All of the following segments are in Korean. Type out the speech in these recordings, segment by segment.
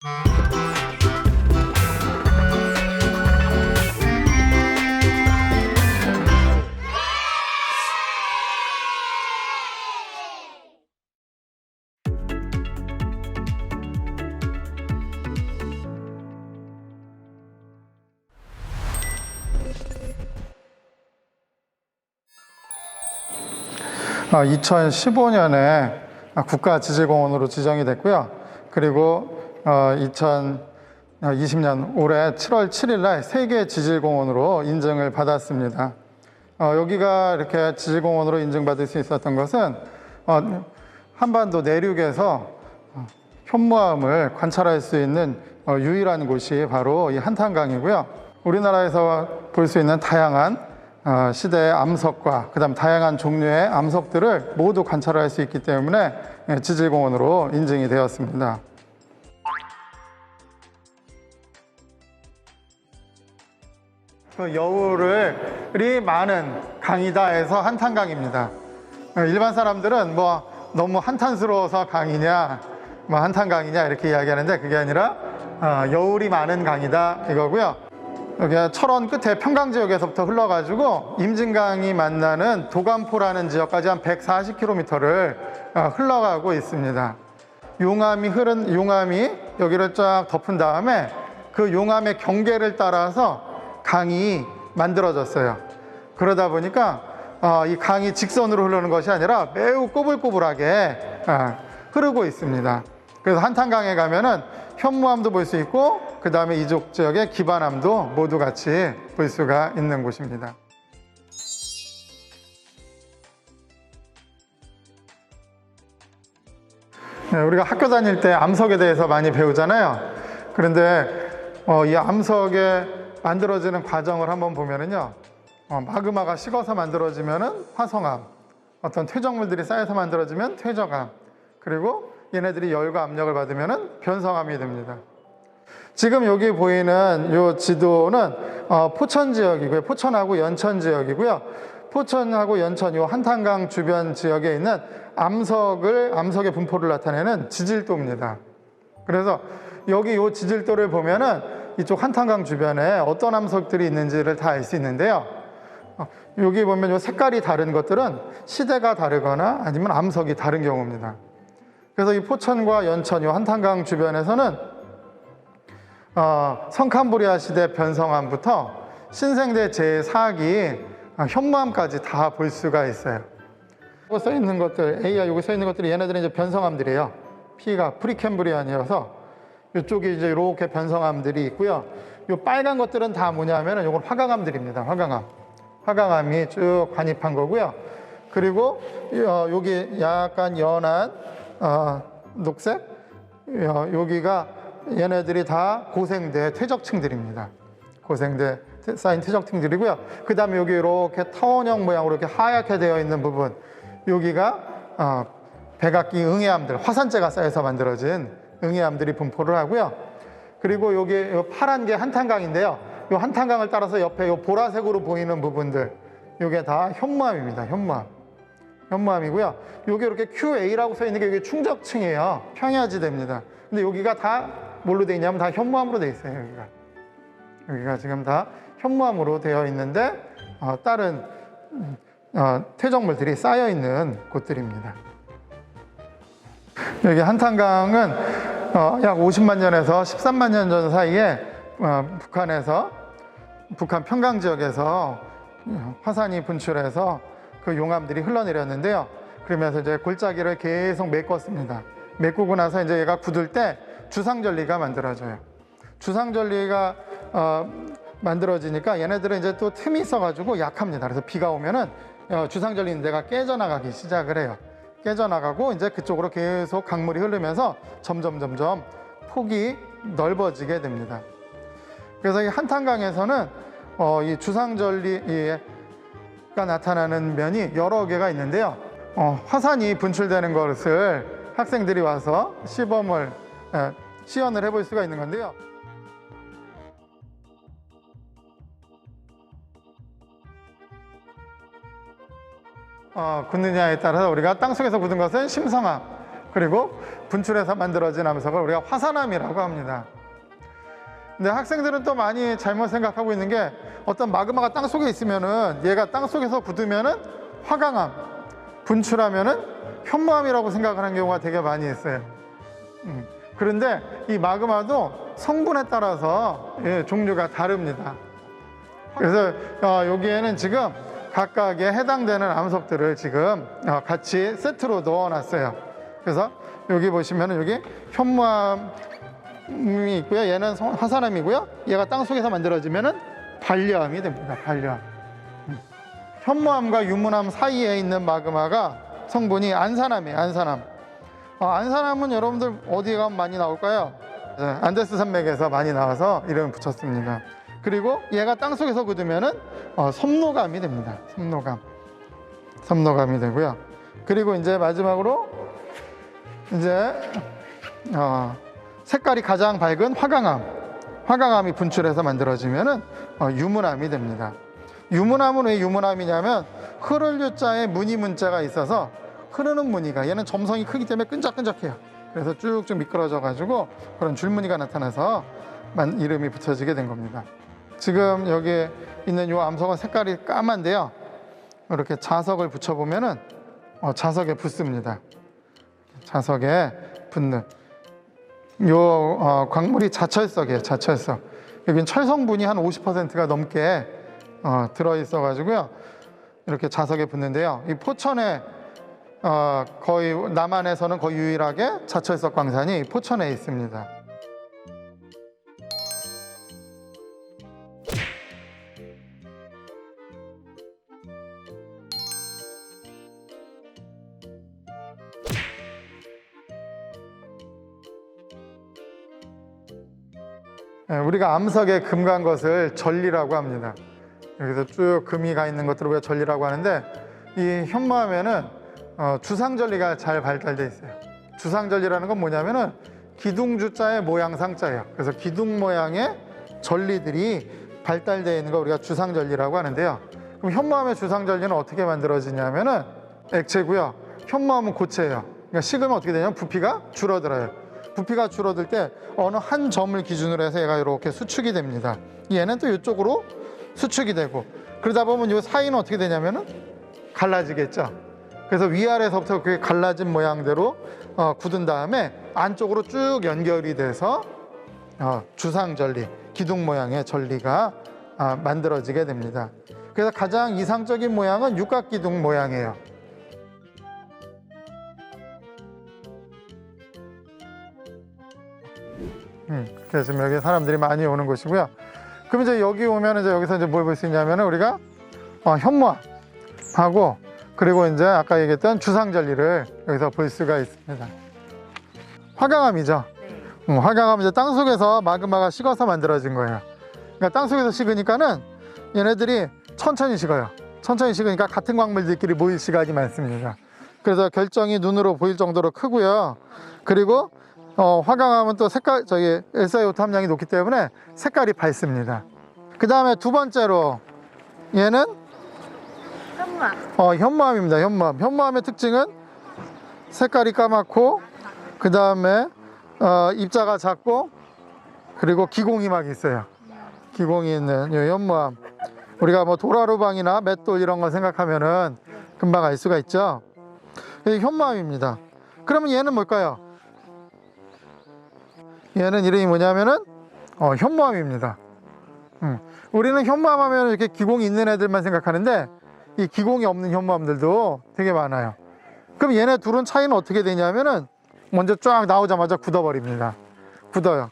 어, 2015년에 국가지질공원으로 지정이 됐고요. 그리고 2020년 올해 7월 7일 날 세계지질공원으로 인증을 받았습니다. 여기가 이렇게 지질공원으로 인증받을 수 있었던 것은 한반도 내륙에서 현무암을 관찰할 수 있는 유일한 곳이 바로 이 한탄강이고요. 우리나라에서 볼 수 있는 다양한 시대의 암석과 그다음 다양한 종류의 암석들을 모두 관찰할 수 있기 때문에 지질공원으로 인증이 되었습니다. 그 여울이 많은 강이다 해서 한탄강입니다. 일반 사람들은 뭐 너무 한탄스러워서 강이냐, 뭐 한탄강이냐 이렇게 이야기하는데 그게 아니라 여울이 많은 강이다 이거고요. 여기 철원 끝에 평강지역에서부터 흘러가지고 임진강이 만나는 도감포라는 지역까지 한 140km를 흘러가고 있습니다. 용암이 여기를 쫙 덮은 다음에 그 용암의 경계를 따라서 강이 만들어졌어요. 그러다 보니까 이 강이 직선으로 흐르는 것이 아니라 매우 꼬불꼬불하게 흐르고 있습니다. 그래서 한탄강에 가면은 현무암도 볼 수 있고 그 다음에 이쪽 지역의 기반암도 모두 같이 볼 수가 있는 곳입니다. 네, 우리가 학교 다닐 때 암석에 대해서 많이 배우잖아요. 그런데 이 암석에 만들어지는 과정을 한번 보면은요, 마그마가 식어서 만들어지면은 화성암, 어떤 퇴적물들이 쌓여서 만들어지면 퇴적암, 그리고 얘네들이 열과 압력을 받으면은 변성암이 됩니다. 지금 여기 보이는 이 지도는 포천 지역이고요. 포천하고 연천 지역이고요. 포천하고 연천 이 한탄강 주변 지역에 있는 암석의 분포를 나타내는 지질도입니다. 그래서 여기 이 지질도를 보면은 이쪽 한탄강 주변에 어떤 암석들이 있는지를 다 알 수 있는데요. 여기 보면 이 색깔이 다른 것들은 시대가 다르거나 아니면 암석이 다른 경우입니다. 그래서 이 포천과 연천, 이 한탄강 주변에서는 성캄브리아 시대 변성암부터 신생대 제4기 현무암까지 다 볼 수가 있어요. 여기 써 있는 것들, A야 여기 써 있는 것들이 얘네들은 이제 변성암들이에요. P가 프리캠브리안이어서 이쪽에 이제 이렇게 변성암들이 있고요. 이 빨간 것들은 다 뭐냐면은 이건 화강암들입니다. 화강암이 쭉 관입한 거고요. 그리고 여기 약간 연한 녹색, 여기가 얘네들이 다 고생대 퇴적층들입니다. 고생대 쌓인 퇴적층들이고요. 그 다음에 여기 이렇게 타원형 모양으로 이렇게 하얗게 되어 있는 부분, 여기가 백악기 응해암들, 화산재가 쌓여서 만들어진 응해암들이 분포를 하고요. 그리고 여기 파란 게 한탄강인데요. 이 한탄강을 따라서 옆에 이 보라색으로 보이는 부분들, 이게 다 현무암입니다. 현무암이고요. 여기 이렇게 QA라고 써 있는 게 이게 충적층이에요. 평야지대입니다. 근데 여기가 다 뭘로 되어 있냐면 다 현무암으로 되어 있어요. 여기가 지금 다 현무암으로 되어 있는데 다른 퇴적물들이 쌓여 있는 곳들입니다. 여기 한탄강은 약 50만 년에서 13만 년 전 사이에 북한 평강 지역에서 화산이 분출해서 그 용암들이 흘러내렸는데요. 그러면서 이제 골짜기를 계속 메꿨습니다. 메꾸고 나서 이제 얘가 굳을 때 주상절리가 만들어져요. 주상절리가 만들어지니까 얘네들은 이제 또 틈이 있어가지고 약합니다. 그래서 비가 오면은 주상절리 있는 데가 깨져나가기 시작을 해요. 깨져나가고 이제 그쪽으로 계속 강물이 흐르면서 점점 폭이 넓어지게 됩니다. 그래서 이 한탄강에서는 이 주상절리가 나타나는 면이 여러 개가 있는데요. 화산이 분출되는 것을 학생들이 와서 시연을 해볼 수가 있는 건데요. 굳느냐에 따라서 우리가 땅속에서 굳은 것은 심성암, 그리고 분출해서 만들어진 암석을 우리가 화산암이라고 합니다. 근데 학생들은 또 많이 잘못 생각하고 있는 게 어떤 마그마가 땅 속에 있으면은 얘가 땅 속에서 굳으면은 화강암, 분출하면은 현무암이라고 생각하는 경우가 되게 많이 있어요. 그런데 이 마그마도 성분에 따라서 종류가 다릅니다. 그래서 여기에는 지금 각각에 해당되는 암석들을 지금 같이 세트로 넣어놨어요. 그래서 여기 보시면은 여기 현무암이 있고요. 얘는 화산암이고요. 얘가 땅 속에서 만들어지면은 반려암이 됩니다. 반려암. 현무암과 유문암 사이에 있는 마그마가 성분이 안산암이에요. 안산암. 안산암은 여러분들 어디에 가면 많이 나올까요? 안데스 산맥에서 많이 나와서 이름을 붙였습니다. 그리고 얘가 땅속에서 굳으면은 섭노감이 됩니다. 섭노감이 되고요. 그리고 이제 마지막으로 이제 색깔이 가장 밝은 화강암이 분출해서 만들어지면은 유문암이 됩니다. 유문암은 왜 유문암이냐면 흐를 유자에 무늬 문자가 있어서 흐르는 무늬가 얘는 점성이 크기 때문에 끈적끈적해요. 그래서 쭉쭉 미끄러져 가지고 그런 줄무늬가 나타나서 이름이 붙여지게 된 겁니다. 지금 여기 있는 이 암석은 색깔이 까만데요. 이렇게 자석을 붙여보면은 자석에 붙습니다. 자석에 붙는 요 광물이 자철석이에요. 자철석. 여기는 철성분이 한 50%가 넘게 들어있어 가지고요. 이렇게 자석에 붙는데요. 이 포천에 거의 남한에서는 거의 유일하게 자철석 광산이 포천에 있습니다. 우리가 암석에 금 간 것을 전리라고 합니다. 여기서 쭉 금이 가 있는 것들을 우리가 전리라고 하는데 이 현무암에는 주상전리가 잘 발달되어 있어요. 주상전리라는 건 뭐냐면은 기둥주자의 모양상자예요. 그래서 기둥 모양의 전리들이 발달되어 있는 걸 우리가 주상전리라고 하는데요. 그럼 현무암의 주상전리는 어떻게 만들어지냐면은 액체고요. 현무암은 고체예요. 그러니까 식으면 어떻게 되냐면 부피가 줄어들어요. 부피가 줄어들 때 어느 한 점을 기준으로 해서 얘가 이렇게 수축이 됩니다. 얘는 또 이쪽으로 수축이 되고 그러다 보면 이 사이는 어떻게 되냐면은 갈라지겠죠. 그래서 위아래서부터 그게 갈라진 모양대로 굳은 다음에 안쪽으로 쭉 연결이 돼서 주상전리, 기둥 모양의 전리가 만들어지게 됩니다. 그래서 가장 이상적인 모양은 육각기둥 모양이에요. 그래서 지금 여기 사람들이 많이 오는 곳이고요. 그럼 이제 여기 오면 이제 여기서 이제 뭘 볼 수 있냐면은 우리가 현무암하고 그리고 이제 아까 얘기했던 주상전리를 여기서 볼 수가 있습니다. 화강암이죠. 화강암은 이제 땅 속에서 마그마가 식어서 만들어진 거예요. 그러니까 땅 속에서 식으니까는 얘네들이 천천히 식어요. 천천히 식으니까 같은 광물들끼리 모일 시간이 많습니다. 그래서 결정이 눈으로 보일 정도로 크고요. 그리고 화강암은 또 색깔, SiO2 함량이 높기 때문에 색깔이 밝습니다. 그 다음에 두 번째로 얘는 현무암입니다. 현무암의 특징은 색깔이 까맣고 그 다음에 입자가 작고 그리고 기공이 막 있어요. 기공이 있는 이 현무암. 우리가 뭐 도라루방이나 맷돌 이런 거 생각하면은 금방 알 수가 있죠. 이게 현무암입니다. 그러면 얘는 뭘까요? 얘는 이름이 뭐냐면은 현무암입니다. 우리는 현무암 하면 이렇게 기공이 있는 애들만 생각하는데 이 기공이 없는 현무암들도 되게 많아요. 그럼 얘네 둘은 차이는 어떻게 되냐면은 먼저 쫙 나오자마자 굳어버립니다. 굳어요.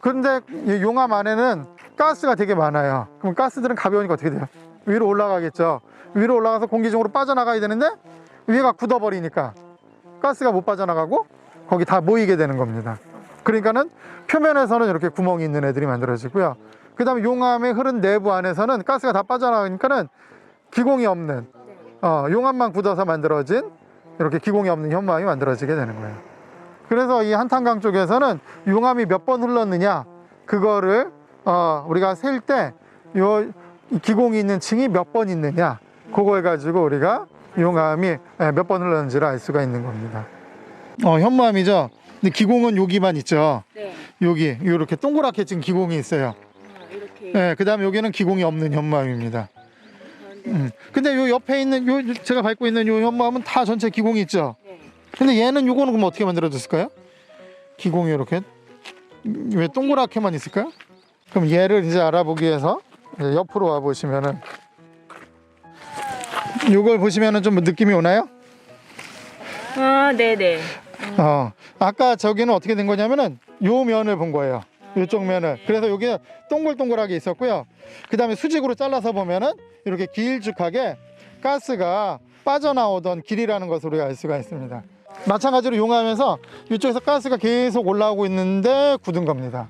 그런데 이 용암 안에는 가스가 되게 많아요. 그럼 가스들은 가벼우니까 어떻게 돼요? 위로 올라가겠죠. 위로 올라가서 공기 중으로 빠져나가야 되는데 위가 굳어버리니까 가스가 못 빠져나가고 거기 다 모이게 되는 겁니다. 그러니까는 표면에서는 이렇게 구멍이 있는 애들이 만들어지고요. 그 다음에 용암의 흐른 내부 안에서는 가스가 다 빠져나가니까는 기공이 없는 용암만 굳어서 만들어진 이렇게 기공이 없는 현무암이 만들어지게 되는 거예요. 그래서 이 한탄강 쪽에서는 용암이 몇 번 흘렀느냐 그거를 우리가 셀 때 요 기공이 있는 층이 몇 번 있느냐 그걸 가지고 우리가 용암이 몇 번 흘렀는지를 알 수가 있는 겁니다. 현무암이죠. 근데 기공은 여기만 있죠. 네. 여기 이렇게 동그랗게 지금 기공이 있어요. 이렇게. 네, 그다음에 여기는 기공이 없는 현무암입니다. 근데 요 옆에 있는 요 제가 밟고 있는 요 현무암은 다 전체 기공이 있죠. 네. 근데 얘는 요거는 그럼 어떻게 만들어졌을까요? 기공이 이렇게 왜 동그랗게만 있을까요? 그럼 얘를 이제 알아보기 위해서 이제 옆으로 와 보시면은 요걸 보시면은 좀 느낌이 오나요? 아, 네네. 아까 저기는 어떻게 된 거냐면은 요 면을 본 거예요. 이쪽 면을. 그래서 여기는 동글동글하게 있었고요. 그 다음에 수직으로 잘라서 보면은 이렇게 길쭉하게 가스가 빠져나오던 길이라는 것을 우리가 알 수가 있습니다. 마찬가지로 용암에서 이쪽에서 가스가 계속 올라오고 있는데 굳은 겁니다.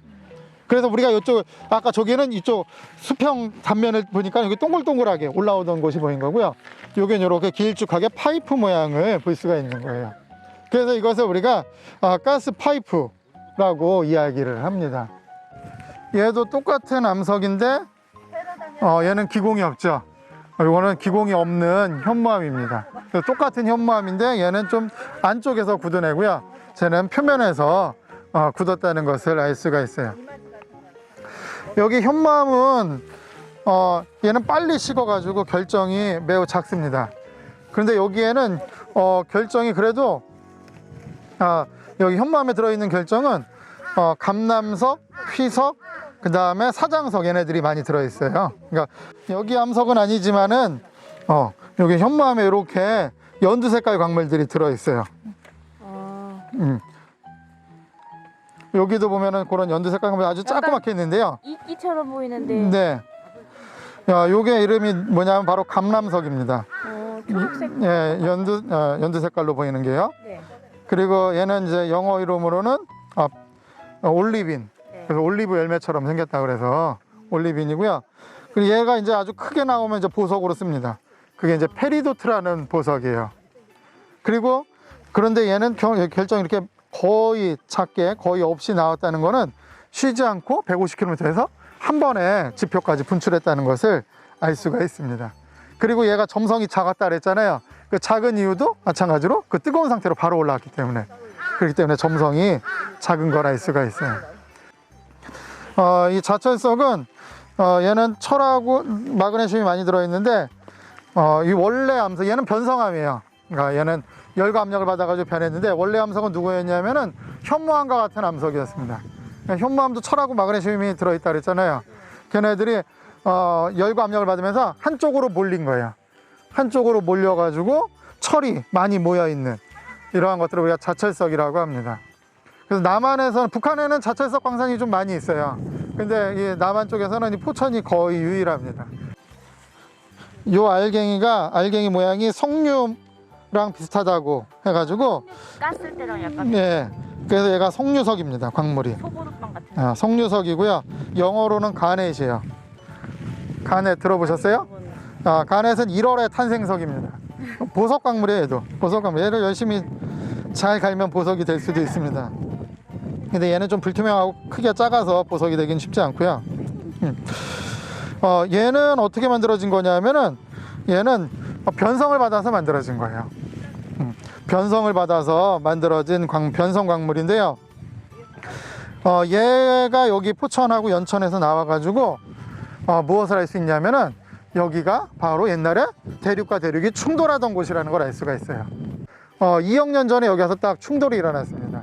그래서 우리가 이쪽 아까 저기는 이쪽 수평 단면을 보니까 여기 동글동글하게 올라오던 곳이 보인 거고요. 여기는 이렇게 길쭉하게 파이프 모양을 볼 수가 있는 거예요. 그래서 이것을 우리가 가스 파이프라고 이야기를 합니다. 얘도 똑같은 암석인데 얘는 기공이 없죠. 이거는 기공이 없는 현무암입니다. 똑같은 현무암인데 얘는 좀 안쪽에서 굳은 애고요. 쟤는 표면에서 굳었다는 것을 알 수가 있어요. 여기 현무암은 얘는 빨리 식어가지고 결정이 매우 작습니다. 그런데 여기에는 결정이 그래도 여기 현무암에 들어있는 결정은 감남석, 휘석, 그 다음에 사장석 얘네들이 많이 들어있어요. 그러니까 여기 암석은 아니지만은 여기 현무암에 이렇게 연두 색깔 광물들이 들어있어요. 여기도 보면은 그런 연두 색깔 광물 아주 조그맣게 있는데요. 이끼처럼 보이는데. 네. 요게 이름이 뭐냐면 바로 감남석입니다. 초록색. 예, 연두 색깔로 보이는 게요. 네. 그리고 얘는 이제 영어 이름으로는 올리빈. 네. 그래서 올리브 열매처럼 생겼다 그래서 올리빈이고요. 그리고 얘가 이제 아주 크게 나오면 이제 보석으로 씁니다. 그게 이제 페리도트라는 보석이에요. 그리고 그런데 얘는 결정이 이렇게 거의 작게 거의 없이 나왔다는 거는 쉬지 않고 150km에서 한 번에 지표까지 분출했다는 것을 알 수가 있습니다. 그리고 얘가 점성이 작았다 그랬잖아요. 그 작은 이유도 마찬가지로 그 뜨거운 상태로 바로 올라왔기 때문에, 그렇기 때문에 점성이 작은 걸 알 수가 있어요. 이 자철석은 얘는 철하고 마그네슘이 많이 들어있는데 이 원래 암석, 얘는 변성암이에요. 그러니까 얘는 열과 압력을 받아가지고 변했는데 원래 암석은 누구였냐면은 현무암과 같은 암석이었습니다. 그러니까 현무암도 철하고 마그네슘이 들어있다 그랬잖아요. 걔네들이 열과 압력을 받으면서 한쪽으로 몰린 거예요. 한쪽으로 몰려가지고 철이 많이 모여있는 이러한 것들을 우리가 자철석이라고 합니다. 그래서 남한에서는, 북한에는 자철석 광산이 좀 많이 있어요. 근데 이 남한 쪽에서는 이 포천이 거의 유일합니다. 요 알갱이 모양이 석류랑 비슷하다고 해가지고 깠을 때랑 약간. 네, 그래서 얘가 석류석입니다. 광물이 소보루빵 같은. 석류석이고요. 영어로는 가넷이에요. 가넷 들어보셨어요? 가넷은 1월의 탄생석입니다. 보석 광물이에요. 얘도 보석 광물. 얘를 열심히 잘 갈면 보석이 될 수도 있습니다. 근데 얘는 좀 불투명하고 크기가 작아서 보석이 되긴 쉽지 않고요. 얘는 어떻게 만들어진 거냐면은 얘는 변성을 받아서 만들어진 거예요. 변성을 받아서 만들어진 변성 광물인데요. 얘가 여기 포천하고 연천에서 나와가지고 무엇을 할 수 있냐면은 여기가 바로 옛날에 대륙과 대륙이 충돌하던 곳이라는 걸 알 수가 있어요. 2억 년 전에 여기 와서 딱 충돌이 일어났습니다.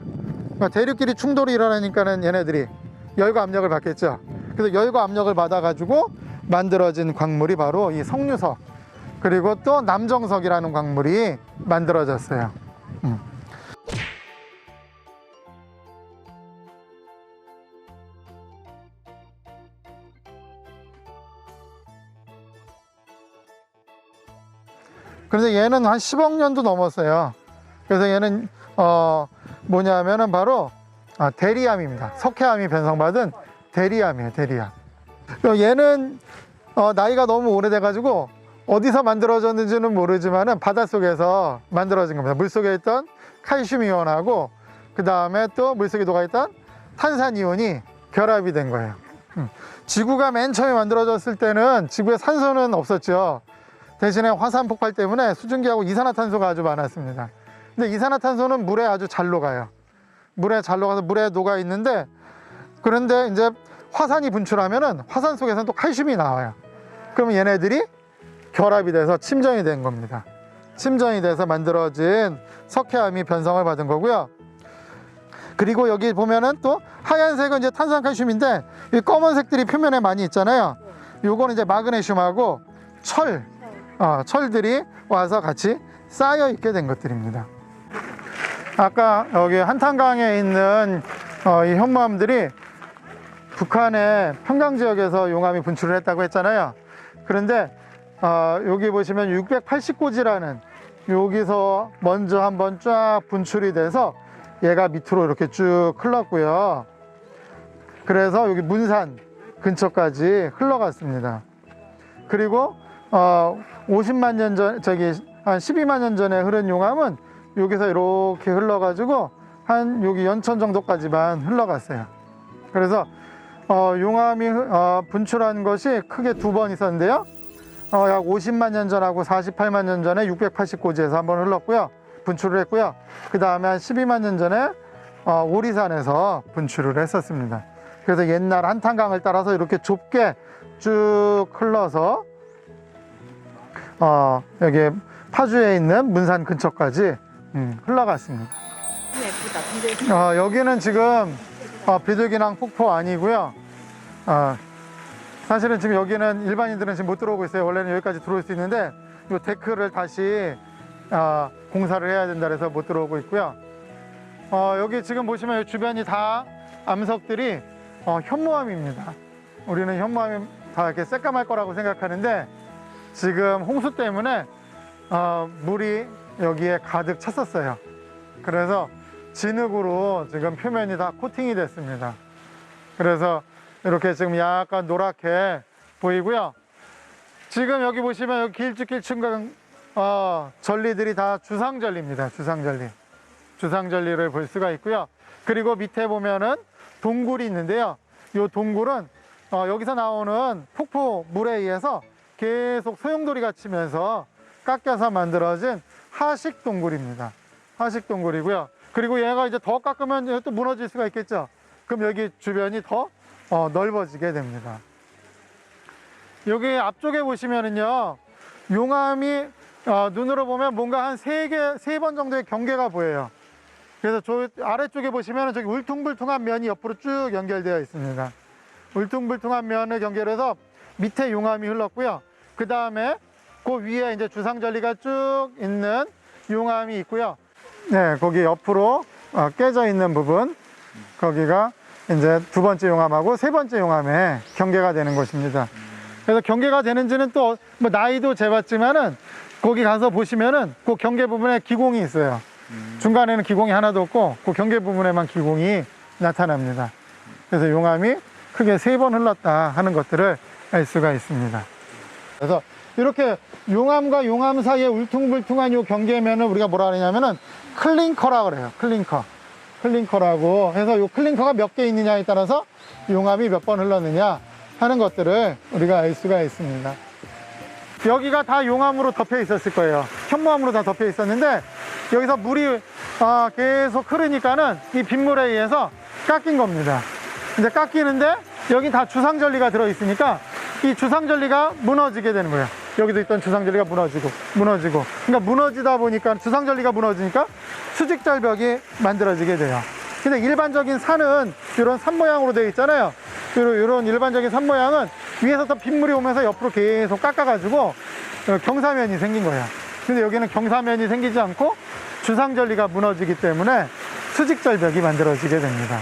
그러니까 대륙끼리 충돌이 일어나니까는 얘네들이 열과 압력을 받겠죠. 그래서 열과 압력을 받아가지고 만들어진 광물이 바로 이 석류석, 그리고 또 남정석이라는 광물이 만들어졌어요. 그래서 얘는 한 10억 년도 넘었어요. 그래서 얘는 뭐냐면은 바로 데리암입니다. 석회암이 변성받은 데리암이에요. 데리암. 얘는 나이가 너무 오래돼 가지고 어디서 만들어졌는지는 모르지만은 바닷속에서 만들어진 겁니다. 물속에 있던 칼슘 이온하고 그 다음에 또 물속에 녹아있던 탄산 이온이 결합이 된 거예요. 지구가 맨 처음에 만들어졌을 때는 지구에 산소는 없었죠. 대신에 화산 폭발 때문에 수증기하고 이산화탄소가 아주 많았습니다. 근데 이산화탄소는 물에 아주 잘 녹아요. 물에 잘 녹아서 물에 녹아 있는데, 그런데 이제 화산이 분출하면은 화산 속에서는 또 칼슘이 나와요. 그러면 얘네들이 결합이 돼서 침전이 된 겁니다. 침전이 돼서 만들어진 석회암이 변성을 받은 거고요. 그리고 여기 보면은 또 하얀색은 이제 탄산칼슘인데, 이 검은색들이 표면에 많이 있잖아요. 요거는 이제 마그네슘하고 철들이 와서 같이 쌓여 있게 된 것들입니다. 아까 여기 한탄강에 있는 이 현무암들이 북한의 평강 지역에서 용암이 분출을 했다고 했잖아요. 그런데 여기 보시면 680고지라는, 여기서 먼저 한번 쫙 분출이 돼서 얘가 밑으로 이렇게 쭉 흘렀고요. 그래서 여기 문산 근처까지 흘러갔습니다. 그리고 50만 년 전, 한 12만 년 전에 흐른 용암은 여기서 이렇게 흘러가지고 한 여기 연천 정도까지만 흘러갔어요. 그래서 용암이 분출한 것이 크게 두 번 있었는데요. 약 50만 년 전하고 48만 년 전에 680고지에서 한번 흘렀고요. 분출을 했고요. 그 다음에 한 12만 년 전에 오리산에서 분출을 했었습니다. 그래서 옛날 한탄강을 따라서 이렇게 좁게 쭉 흘러서 여기 파주에 있는 문산 근처까지 흘러갔습니다. 예쁘다. 근데 여기는 지금 비둘기낭 폭포 아니고요. 사실은 지금 여기는 일반인들은 지금 못 들어오고 있어요. 원래는 여기까지 들어올 수 있는데 이 데크를 다시 공사를 해야 된다 해서 못 들어오고 있고요. 여기 지금 보시면 주변이 다 암석들이 현무암입니다. 우리는 현무암이 다 이렇게 새까말 거라고 생각하는데, 지금 홍수 때문에 물이 여기에 가득 찼었어요. 그래서 진흙으로 지금 표면이 다 코팅이 됐습니다. 그래서 이렇게 지금 약간 노랗게 보이고요. 지금 여기 보시면 여기 길쭉길쭉한 전리들이 다 주상전리입니다. 주상전리를 볼 수가 있고요. 그리고 밑에 보면은 동굴이 있는데요. 이 동굴은 여기서 나오는 폭포 물에 의해서 계속 소용돌이가 치면서 깎여서 만들어진 하식 동굴입니다. 하식 동굴이고요. 그리고 얘가 이제 더 깎으면 또 무너질 수가 있겠죠. 그럼 여기 주변이 더 넓어지게 됩니다. 여기 앞쪽에 보시면은요, 용암이 눈으로 보면 뭔가 한 세 번 정도의 경계가 보여요. 그래서 저 아래쪽에 보시면 저기 울퉁불퉁한 면이 옆으로 쭉 연결되어 있습니다. 울퉁불퉁한 면을 연결해서 밑에 용암이 흘렀고요. 그 다음에 그 위에 이제 주상전리가 쭉 있는 용암이 있고요. 네, 거기 옆으로 깨져 있는 부분, 거기가 이제 두 번째 용암하고 세 번째 용암의 경계가 되는 곳입니다. 그래서 경계가 되는지는 또 뭐 나이도 재봤지만은 거기 가서 보시면은 그 경계 부분에 기공이 있어요. 중간에는 기공이 하나도 없고 그 경계 부분에만 기공이 나타납니다. 그래서 용암이 크게 세 번 흘렀다 하는 것들을 알 수가 있습니다. 그래서 이렇게 용암과 용암 사이에 울퉁불퉁한 이 경계면을 우리가 뭐라 그러냐면은 클링커라고 그래요. 클링커라고 해서 이 클링커가 몇 개 있느냐에 따라서 용암이 몇 번 흘렀느냐 하는 것들을 우리가 알 수가 있습니다. 여기가 다 용암으로 덮여 있었을 거예요. 현무암으로 다 덮여 있었는데 여기서 물이 계속 흐르니까는 이 빗물에 의해서 깎인 겁니다. 이제 깎이는데 여기 다 주상전리가 들어있으니까 이 주상전리가 무너지게 되는 거예요. 여기도 있던 주상전리가 무너지고 그러니까 무너지다 보니까 주상전리가 무너지니까 수직절벽이 만들어지게 돼요. 근데 일반적인 산은 이런 산 모양으로 되어 있잖아요. 이런 일반적인 산 모양은 위에서부터 빗물이 오면서 옆으로 계속 깎아가지고 경사면이 생긴 거예요. 근데 여기는 경사면이 생기지 않고 주상전리가 무너지기 때문에 수직절벽이 만들어지게 됩니다.